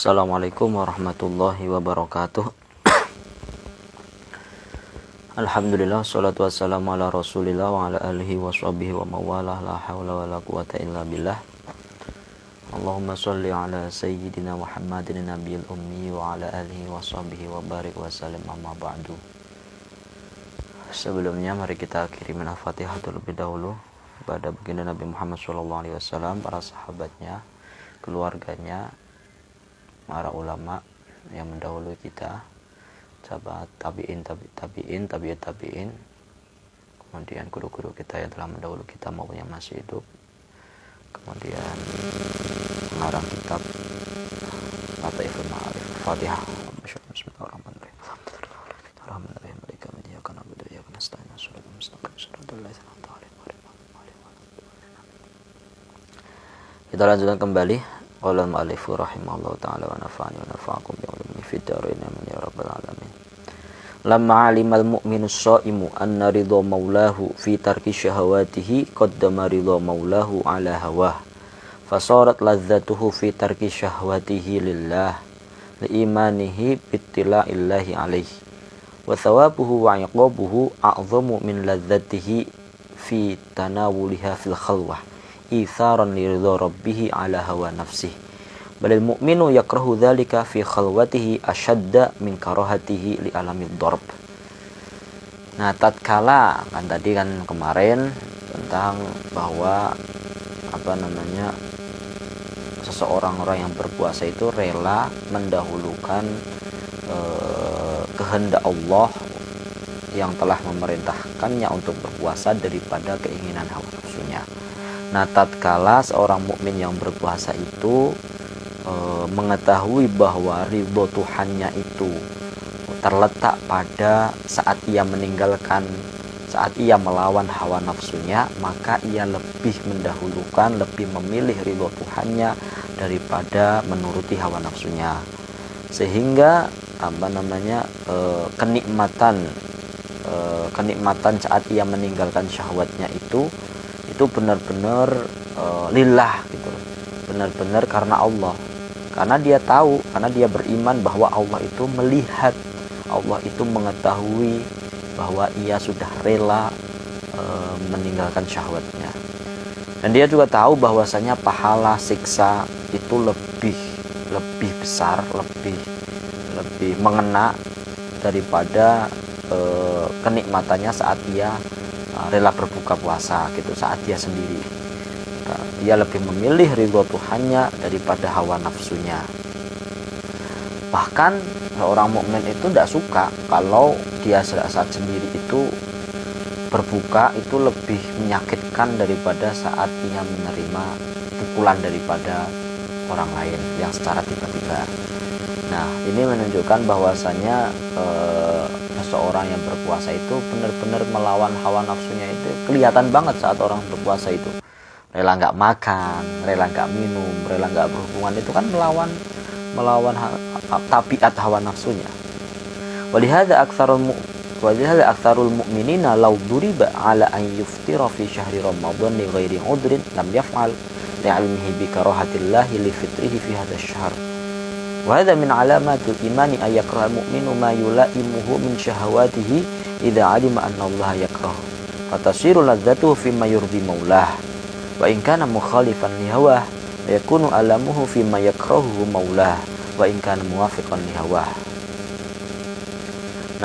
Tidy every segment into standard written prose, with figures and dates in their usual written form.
Assalamualaikum warahmatullahi wabarakatuh. Alhamdulillah, salatu wassalamu ala rasulillah wa ala alihi wa sahbihi wa mawalah, la hawla wa la quwata illa billah. Allahumma salli ala sayyidina Muhammadin nabiyil ummi wa ala alihi wa sahbihi wa barik wa salim, amma ba'du. Sebelumnya mari kita kirimin al-fatihah terlebih dahulu kepada baginda Nabi Muhammad SAW, para sahabatnya, keluarganya, para ulama yang mendahului kita, sahabat tabi'in, tabi'ut tabi'in, kemudian guru-guru kita yang telah mendahului kita maupun yang masih hidup, kemudian pengarang kitab Lataiful Ma'arif, Fatihah. Bismillahirrahmanirrahim. Alhamdulillah, kita lanjutkan kembali. Qala al-mu'allifu rahimahullahu ta'ala wa nafa'ani wa nafa'akum bi ulumi fid dharain amin ya rabbal alamin. Lamma 'alimal mu'minu as-sha'imu anna ridha maulahu fi tarki syahawatihi qaddama ridha maulahu 'ala hawah. Fasarat ladzatuhu fi tarki syahwatihi lillah li imanihi bittila'illahi 'alaihi. Wa thawabuhu wa 'iqabuhu a'zamu min ladzatihi fi tanawuliha fil khalwah itharan li ridha rabbih ala hawa nafsih. Balil mu'minu yakrahu dzalika fi khalwatihi ashadda min karahatihi li alamid darb. Nah, tatkala kan tadi kan kemarin tentang bahwa seseorang orang yang berpuasa itu rela mendahulukan kehendak Allah yang telah memerintahkannya untuk berpuasa daripada keinginan hawa nafsunya. Nah, tatkala seorang mukmin yang berpuasa itu mengetahui bahwa ridho Tuhannya itu terletak pada saat ia meninggalkan, saat ia melawan hawa nafsunya, maka ia lebih mendahulukan, lebih memilih ridho Tuhannya daripada menuruti hawa nafsunya. Sehingga kenikmatan saat ia meninggalkan syahwatnya itu benar-benar lillah gitu, benar-benar karena Allah, karena dia tahu, karena dia beriman bahwa Allah itu melihat, Allah itu mengetahui bahwa ia sudah rela meninggalkan syahwatnya, dan dia juga tahu bahwasanya pahala siksa itu lebih besar, lebih mengena daripada kenikmatannya saat dia rela berbuka puasa gitu, saat dia sendiri. Dia lebih memilih ridho Tuhannya daripada hawa nafsunya. Bahkan seorang mukmin itu tidak suka kalau dia saat sendiri itu berbuka itu lebih menyakitkan daripada saat dia menerima pukulan daripada orang lain yang secara tiba-tiba. Nah, ini menunjukkan bahwasanya seseorang yang berpuasa itu benar-benar melawan hawa nafsunya. Itu kelihatan banget saat orang berpuasa itu rela nggak makan, rela nggak minum, rela nggak berhubungan, itu kan melawan tabiat hawa nafsunya. Walihada aktsarul mu'minina law duriba ala an yuftira fi syahri ramadan li ghairi udrin lam yaf'al li'ilmihi bi karahatillahi li fitrihi fi hadzal syahr. Wa hadza min alamatil imani ay yakraha al-mu'minu ma yulaimuhu min syahawatihi idza 'alima anna Allah yakrahu. Fatasiru ladzatuhu fi ma yurdi maulah. Wa in kana mukhalifan li hawah yakunu alamuhu fi ma yakrahu maulah wa in kana muwafiqan li hawah.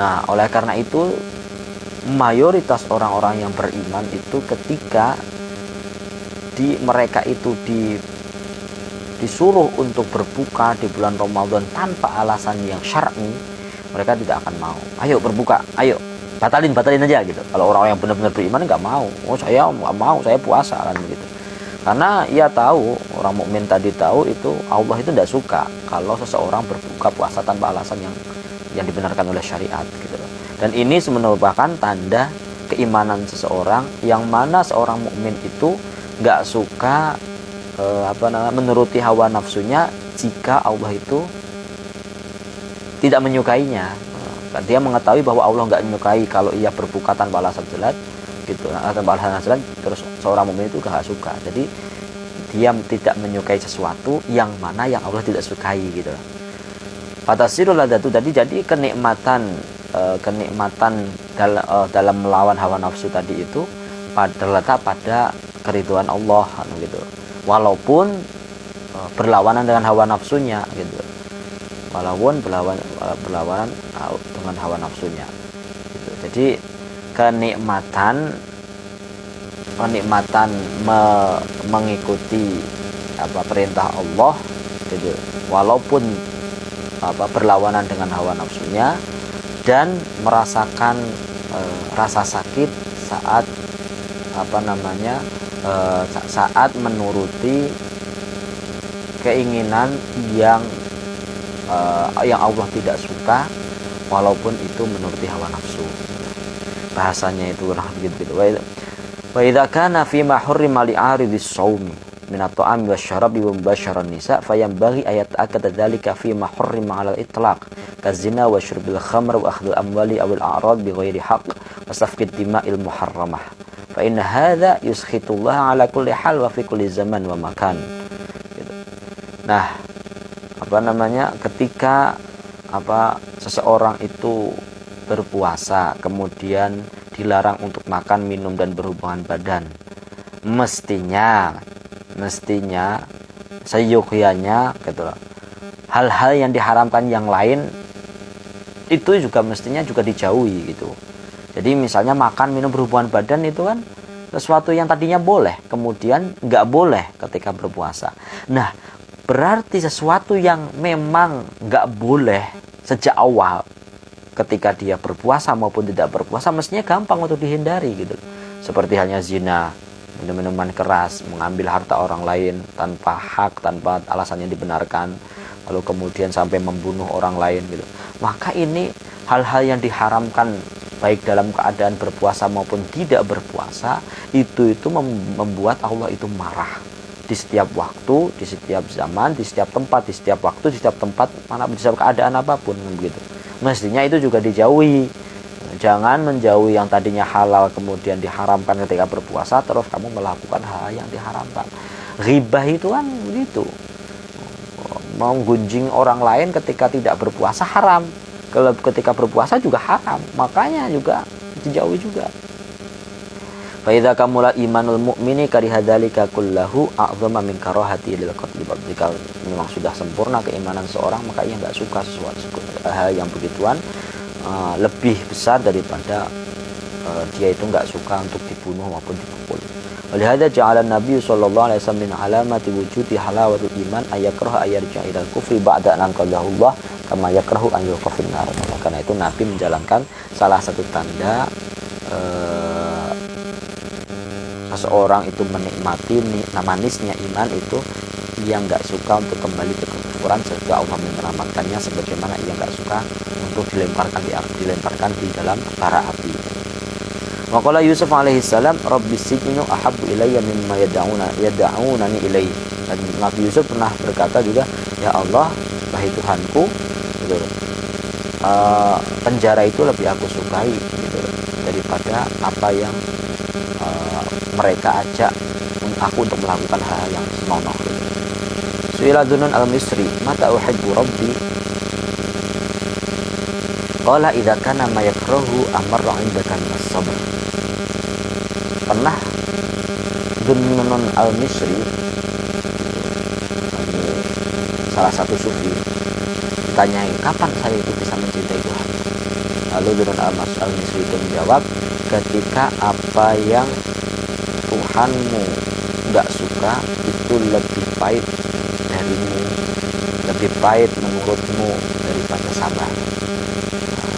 Nah, oleh karena itu mayoritas orang-orang yang beriman itu ketika mereka itu disuruh untuk berbuka di bulan Ramadan tanpa alasan yang syar'i, mereka tidak akan mau. Ayo berbuka, ayo batalin aja gitu. Kalau orang-orang yang benar-benar beriman nggak mau, saya nggak mau, saya puasa kan gitu. Karena ia tahu, orang mukmin tadi tahu itu Allah itu tidak suka kalau seseorang berbuka puasa tanpa alasan yang dibenarkan oleh syariat gitu. Dan ini merupakan tanda keimanan seseorang, yang mana seorang mukmin itu nggak suka menuruti hawa nafsunya jika Allah itu tidak menyukainya. Dia mengetahui bahwa Allah nggak menyukai kalau ia berbuka tanpa alasan jelas gitu, tanpa alasan jelas, terus seorang mukmin itu nggak suka. Jadi dia tidak menyukai sesuatu yang mana yang Allah tidak sukai gitu. Fatasirul ladatu tadi, jadi kenikmatan dalam melawan hawa nafsu tadi itu terletak pada keridhaan Allah gitu. Walaupun berlawanan dengan hawa nafsunya gitu. Walaupun berlawanan dengan hawa nafsunya gitu. Jadi kenikmatan mengikuti perintah Allah gitu, walaupun berlawanan dengan hawa nafsunya, dan merasakan rasa sakit saat saat menuruti keinginan yang Allah tidak suka, walaupun itu menuruti hawa nafsu. Bahasanya itu gitu. Wa idza kana fi ma hurrima li aridis shaumi min at-ta'ami wasyarabi wa mubasyaran nisa fayanbaghi ayat akad dzalika fi ma hurrima 'ala al-itlaq kazina wa syurbil khamr wa akhdhil amwali aw al-a'rad bighairi haqq wa safkid dima'il muharramah fa inna hadza yuskhitullah 'ala kulli hal wa fi kulli zaman wa makan gitu. Nah, ketika seseorang itu berpuasa kemudian dilarang untuk makan, minum, dan berhubungan badan, mestinya seyogyanya gitu, hal-hal yang diharamkan yang lain itu juga mestinya juga dijauhi gitu. Jadi misalnya makan, minum, berhubungan badan itu kan sesuatu yang tadinya boleh kemudian nggak boleh ketika berpuasa. Nah, berarti sesuatu yang memang nggak boleh sejak awal ketika dia berpuasa maupun tidak berpuasa mestinya gampang untuk dihindari gitu. Seperti halnya zina, minum-minuman keras, mengambil harta orang lain tanpa hak, tanpa alasan yang dibenarkan, lalu kemudian sampai membunuh orang lain gitu. Maka ini hal-hal yang diharamkan baik dalam keadaan berpuasa maupun tidak berpuasa, itu membuat Allah itu marah di setiap waktu, di setiap zaman, di setiap tempat, di setiap waktu, di setiap tempat, mana di setiap keadaan apapun begitu. Mestinya itu juga dijauhi. Jangan menjauhi yang tadinya halal kemudian diharamkan ketika berpuasa, terus kamu melakukan hal yang diharamkan. Ghibah itu kan begitu, menggunjing orang lain ketika tidak berpuasa haram, kalau ketika berpuasa juga haram, makanya juga dijauhi juga. Fa idza kamula imanul mu'mini karihadzalika kullahu a'zama min karahati lil qatl. Jika memang sudah sempurna keimanan seorang, maka ia enggak suka sesuatu hal yang begituan lebih besar daripada dia itu enggak suka untuk dibunuh maupun dipukul. Walihada ja'ala Nabi sallallahu alaihi wasallam min alamati wujudi halawatul iman ayakraha ayarja ilal kufri ba'da an qadahullah kama yakrahu an yuqafin nar. Karena itu Nabi menjalankan salah satu tanda seseorang itu menikmati manisnya iman itu, ia nggak suka untuk kembali ke kekufuran sehingga Allah menyelamatkannya, sebagaimana ia nggak suka untuk dilemparkan di dalam bara api. Maqala Yusuf alaihi salam, Rabbis sijnu ahabbu ilayya mimma yad'unani ilaihi. Dan Nabi Yusuf pernah berkata juga, ya Allah, wahai Tuhanku, gitu, penjara itu lebih aku sukai gitu, daripada apa yang mereka ajak aku untuk melakukan hal yang senonoh gitu. Su'ila Dunun al-Misri, mata uhibbu rabbi? Qala idza kana ma yakrahu amarra 'indaka as-sabr. Pernah Dunun al-Misri, salah satu sufi, ditanyai kapan saya itu bisa mencintai Tuhan. Lalu Dunun al-Misri itu menjawab, ketika apa yang Tuhanmu nggak suka itu lebih pahit darimu, lebih pahit menurutmu daripada sabar.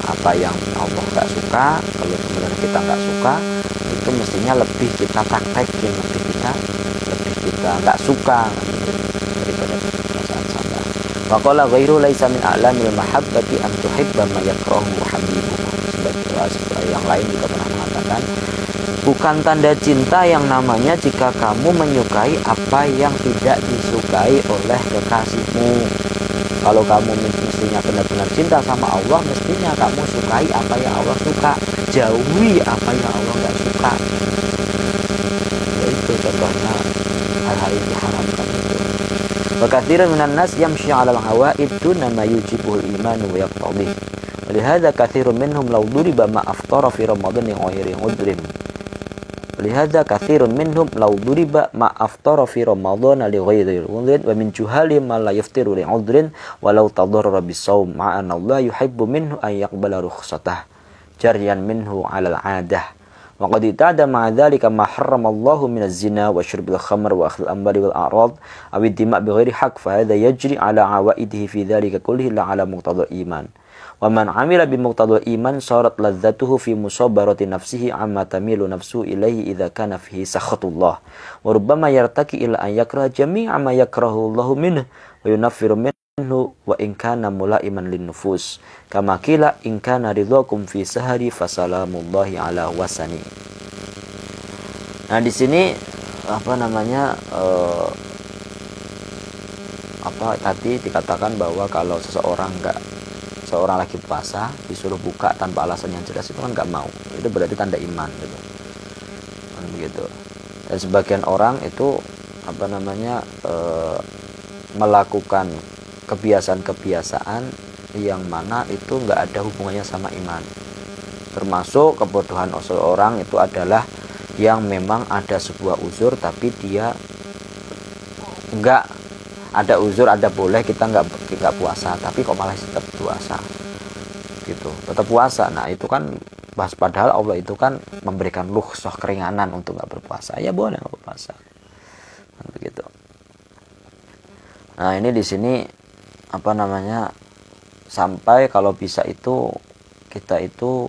Apa yang Allah nggak suka, kalau kemudian kita nggak suka, itu mestinya lebih kita praktekin, lebih kita nggak suka daripada perasaan sabar. Waqala ghairu laisa min a'lamil mahabbati an tuhibba ma yakrahu habibuhu. Sebagai yang lain juga pernah mengatakan, bukan tanda cinta yang namanya jika kamu menyukai apa yang tidak disukai oleh kekasihmu. Kalau kamu mestinya benar-benar cinta sama Allah, mestinya kamu sukai apa yang Allah suka, jauhi apa yang Allah nggak suka. Itu contohnya hal-hal yang diharamkan. Wa katsirun minan nas yamshi 'alal hawaid duna ma yujibuhul iman wa yaqtadih. Walihada katsirun minhum law duriba ma aftara fi ramadan ghairi udrin. Walihada katsirun minhum law duriba ma aftara fi ramadan li ghairi udrin wa min juhali ma la yaftiru li udrin walau tadarrara bisawm ma'a anna Allah yuhibbu minhu an yaqbala rukhsatah jaryan minhu 'alal 'adah. Wa qad ta'ada ma'a dzalika ma harrama Allah min az-zina wa syurbil khamr wa akhdhil amwali wal a'rad aw ad-dima' bighairi haqq fa hadha yajri 'ala 'awaidihi fi dzalika kullihi la 'ala muqtada iman. Wa man 'amila bi muqtada iman sarat ladzatuhu fi musabarati nafsihi amma tamilu nafsu ilaihi idza kana fihi sakhatullah wa rubbama yartaki ila an yakraha jami'a ma yakrahu Allah minhu wa yunaffiru minhu wa in kana mulaiman lin nufus kama qila in kana ridhakum fi sahari fasalamullahi ala wasani. Nah di sini tadi dikatakan bahwa kalau seseorang lagi puasa disuruh buka tanpa alasan yang jelas itu kan nggak mau, itu berarti tanda iman gitu kan begitu. Dan sebagian orang itu melakukan kebiasaan-kebiasaan yang mana itu nggak ada hubungannya sama iman. Termasuk kebodohan seseorang itu adalah yang memang ada sebuah uzur tapi dia nggak ada uzur, ada boleh kita nggak puasa tapi kok malah tetap puasa gitu, tetap puasa. Nah itu kan padahal Allah itu kan memberikan rukhsah keringanan untuk nggak berpuasa, ya boleh nggak berpuasa kan begitu. Nah ini di sini sampai kalau bisa itu kita itu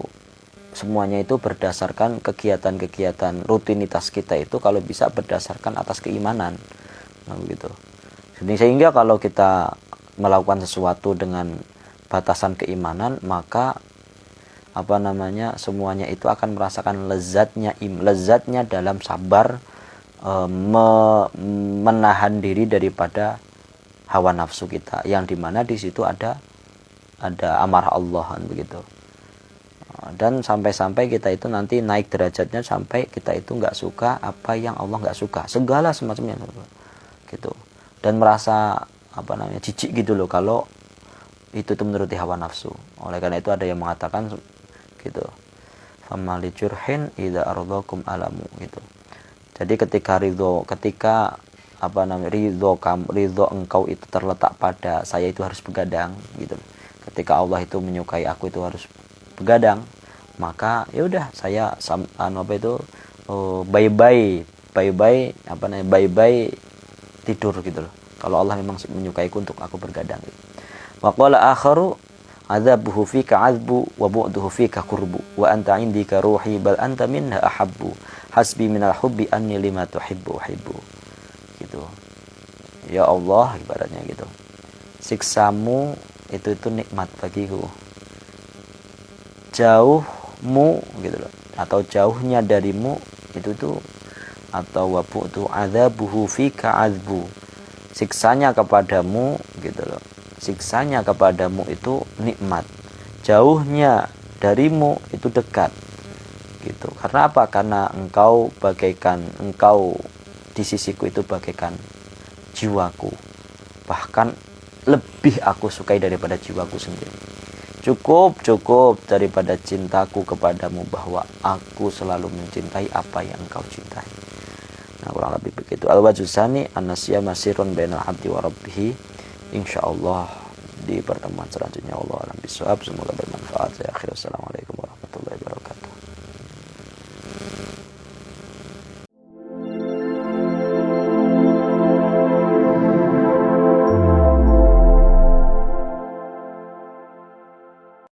semuanya itu berdasarkan kegiatan-kegiatan rutinitas kita itu kalau bisa berdasarkan atas keimanan nah begitu. Sehingga kalau kita melakukan sesuatu dengan batasan keimanan maka semuanya itu akan merasakan lezatnya dalam sabar menahan diri daripada hawa nafsu kita yang dimana di situ ada amarah Allah kan begitu. Dan sampai-sampai kita itu nanti naik derajatnya sampai kita itu nggak suka apa yang Allah nggak suka, segala semacamnya gitu. Dan merasa jijik gitu loh kalau itu menuruti hawa nafsu. Oleh karena itu ada yang mengatakan gitu, famali jurhin idza ardakum alamu gitu. Jadi ketika ridho engkau itu terletak pada saya itu harus begadang gitu. Ketika Allah itu menyukai aku itu harus begadang, maka ya udah saya bye-bye tidur gitu loh. Kalau Allah memang menyukaiku untuk aku bergadang gitu. Wa qala akharu adzabuhu fika azbu wa bu'duhu fika qurbu wa anta indika ruhi bal anta minha ahabbu hasbi minal hubbi anni lima tuhibbu uhibbu gitu. Ya Allah ibaratnya gitu. Siksamu itu nikmat bagiku. Jauhmu gitu loh atau jauhnya darimu itu atau wabu'tu adzabuhu fika azbu, siksanya kepadamu gitu loh, siksanya kepadamu itu nikmat, jauhnya darimu itu dekat gitu. Karena apa? Karena engkau di sisiku itu bagaikan jiwaku, bahkan lebih aku sukai daripada jiwaku sendiri. Cukup daripada cintaku kepadamu bahwa aku selalu mencintai apa yang engkau cintai. Nah kurang lebih begitu. Al-wajusani an-nasiyah masirun bainal abdi wa rabbih. Insyaallah di pertemuan selanjutnya. Allah alam bisawab. Semoga bermanfaat. Ya akhir. Assalamualaikum.